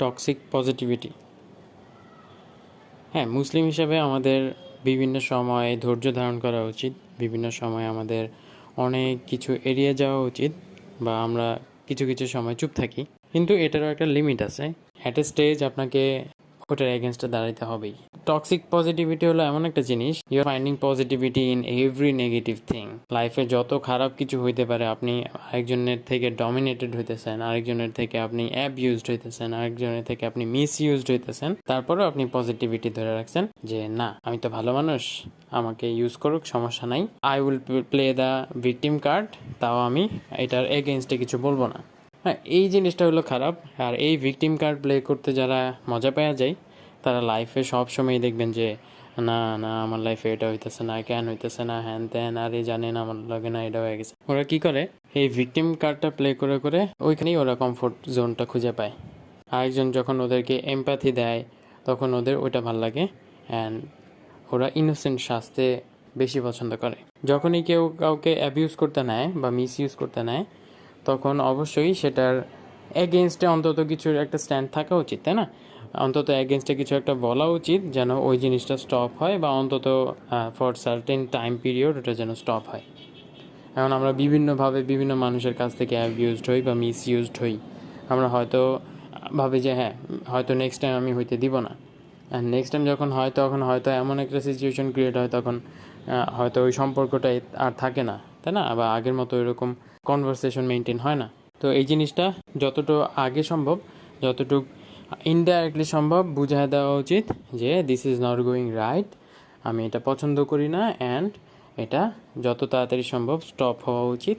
Toxic positivity. হ্যাঁ, মুসলিম হিসেবে আমাদের বিভিন্ন সময় ধৈর্য ধারণ করা উচিত, বিভিন্ন সময় আমাদের অনেক কিছু এড়িয়ে যাওয়া উচিত, বা আমরা কিছু কিছু সময় চুপ থাকি, কিন্তু এটারও একটা লিমিট আছে। অ্যাট এ স্টেজ আপনাকে ওটার এগেনস্টে দাঁড়াইতে হবেই। টক্সিক পজিটিভিটি হলো এমন একটা জিনিস, you are finding positivity in every negative thing. লাইফে যত খারাপ কিছু হইতে পারে, আপনি আরেকজনের থেকে ডমিনেটেড হইতেছেন, আরেকজনের থেকে আপনি অ্যাবিউজড হইতেছেন, আরেকজনের থেকে আপনি মিস ইউজড হইতেছেন, তারপরেও আপনি পজিটিভিটি ধরে রাখছেন যে না, আমি তো ভালো মানুষ, আমাকে ইউজ করুক, সমস্যা নাই, I will play the victim card, তাও আমি এটার এগেনস্টে কিছু বলবো না। হ্যাঁ, এই জিনিসটা হলো খারাপ। আর এই ভিকটিম কার্ড প্লে করতে যারা মজা পাওয়া যায়, তারা লাইফে সবসময় দেখবেন যে না না, আমার লাইফে এটা হইতেছে না, কেন হইতেছে না, হ্যান ত্যান, আর এই জানেন আমার লাগে না, এটা হয়ে গেছে। ওরা কি করে, এই ভিকটিম কার্ডটা প্লে করে করে ওইখানেই ওরা কমফোর্ট জোনটা খুঁজে পায়। আরেকজন যখন ওদেরকে এমপ্যাথি দেয়, তখন ওদের ওইটা ভাল লাগে, অ্যান্ড ওরা ইনোসেন্ট শাস্তে বেশি পছন্দ করে। যখনই কেউ কাউকে অ্যাবিউজ করতে নেয় বা মিস ইউজ করতে নেয়, তখন অবশ্যই সেটার এগেনস্টে অন্তত কিছুর একটা স্ট্যান্ড থাকা উচিত, তাই না? অন্তত এগেনস্টে কিছু একটা বলা উচিত, যেন ওই জিনিসটা স্টপ হয়, বা অন্তত ফর সার্টেন টাইম পিরিয়ড ওটা যেন স্টপ হয়। এখন আমরা বিভিন্নভাবে বিভিন্ন মানুষের কাছ থেকে অ্যাবিউজড হই বা মিস ইউজড হই। আমরা হয়তো ভাবি যে হ্যাঁ, হয়তো নেক্সট টাইম আমি হইতে দিব না, অ্যান্ড নেক্সট টাইম যখন হয় তখন হয়তো এমন একটা সিচুয়েশন ক্রিয়েট হয়, তখন হয়তো ওই সম্পর্কটা আর থাকে না, তাই না? বা আগের মতো এরকম কনভারসেশন মেনটেন হয় না। তো এই জিনিসটা যতটুকু আগে সম্ভব, যতটুকু ইনডাইরেক্টলি সম্ভব বুঝায় দেওয়া উচিত যে this is not going right, আমি এটা পছন্দ করি না, অ্যান্ড এটা যত তাড়াতাড়ি সম্ভব স্টপ হওয়া উচিত,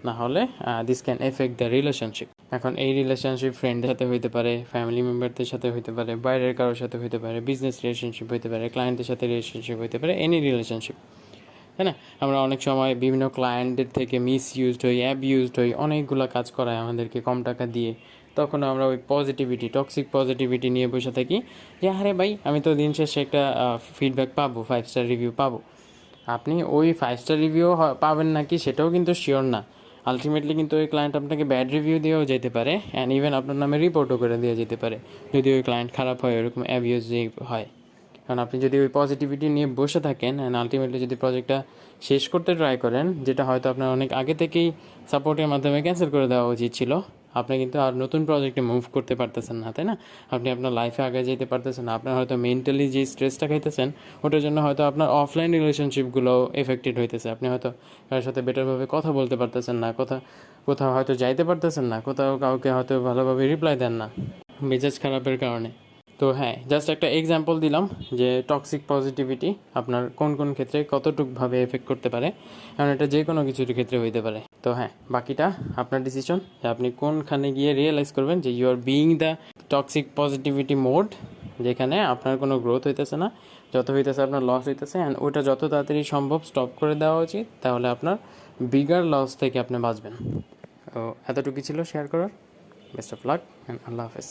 না হলে this can effect the relationship. এখন এই রিলেশনশিপ ফ্রেন্ডের সাথে হইতে পারে, ফ্যামিলি মেম্বারদের সাথে হইতে পারে, বাইরের কারোর সাথে হইতে পারে, বিজনেস রিলেশনশিপ হইতে পারে, ক্লায়েন্টের সাথে রিলেশনশিপ হইতে পারে, এনি রিলেশনশিপ, তাই না? আমরা অনেক সময় বিভিন্ন ক্লায়েন্টের থেকে মিস ইউজড হই, অ্যাবিউজড হই, অনেকগুলো কাজ করায় আমাদেরকে কম টাকা দিয়ে। তখন আমরা ওই পজিটিভিটি, টক্সিক পজিটিভিটি নিয়ে বসে থাকি যে আরে ভাই, আমি তো দিন শেষে একটা ফিডব্যাক পাবো, 5 স্টার রিভিউ পাবো। আপনি ওই 5 স্টার রিভিউ পাবেন নাকি সেটাও কিন্তু শিওর না। আলটিমেটলি কিন্তু ওই ক্লায়েন্ট আপনাকে ব্যাড রিভিউ দিয়েও যেতে পারে, অ্যান্ড ইভেন আপনার নামে রিপোর্টও করে দিয়ে যেতে পারে, যদি ওই ক্লায়েন্ট খারাপ হয়, এরকম অ্যাবিউজ হয়। কারণ আপনি যদি ওই পজিটিভিটি নিয়ে বসে থাকেন, অ্যান্ড আলটিমেটলি যদি প্রজেক্টটা শেষ করতে ট্রাই করেন, যেটা হয়তো আপনার অনেক আগে থেকেই সাপোর্টের মাধ্যমে ক্যান্সেল করে দেওয়া উচিত ছিল, আপনি কিন্তু আর নতুন প্রজেক্টে মুভ করতে পারতেছেন না, তাই না? আপনি আপনার লাইফে আগে যেতে পারতেছেন না। আপনার হয়তো মেন্টালি যে স্ট্রেসটা খাইতেছেন, ওটার জন্য হয়তো আপনার অফলাইন রিলেশনশিপগুলো এফেক্টেড হইতেছে। আপনি হয়তো কারোর সাথে বেটারভাবে কথা বলতে পারতেছেন না, কোথাও হয়তো যাইতে পারতেছেন না, কোথাও কাউকে হয়তো ভালোভাবে রিপ্লাই দেন না মেজাজ খারাপের কারণে। তো হ্যাঁ, জাস্ট একটা এক্সাম্পল দিলাম যে টক্সিক পজিটিভিটি আপনার কোন কোন ক্ষেত্রে কতটুকুভাবে এফেক্ট করতে পারে, কারণ এটা যে কোনো কিছুর ক্ষেত্রে হইতে পারে। তো হ্যাঁ, বাকিটা আপনার ডিসিশন, যে আপনি কোনখানে গিয়ে রিয়েলাইজ করবেন যে you are being the toxic positivity mode, যেখানে আপনার কোনো গ্রোথ হইতেছে না, যত হইতেছে আপনার লস হইতেছে, অ্যান্ড ওইটা যত তাড়াতাড়ি সম্ভব স্টপ করে দেওয়া উচিত, তাহলে আপনার বিগার লস থেকে আপনি বাঁচবেন। তো এতটুকু ছিল শেয়ার করার। বেস্ট অফ লাক অ্যান্ড আল্লাহ হাফেজ।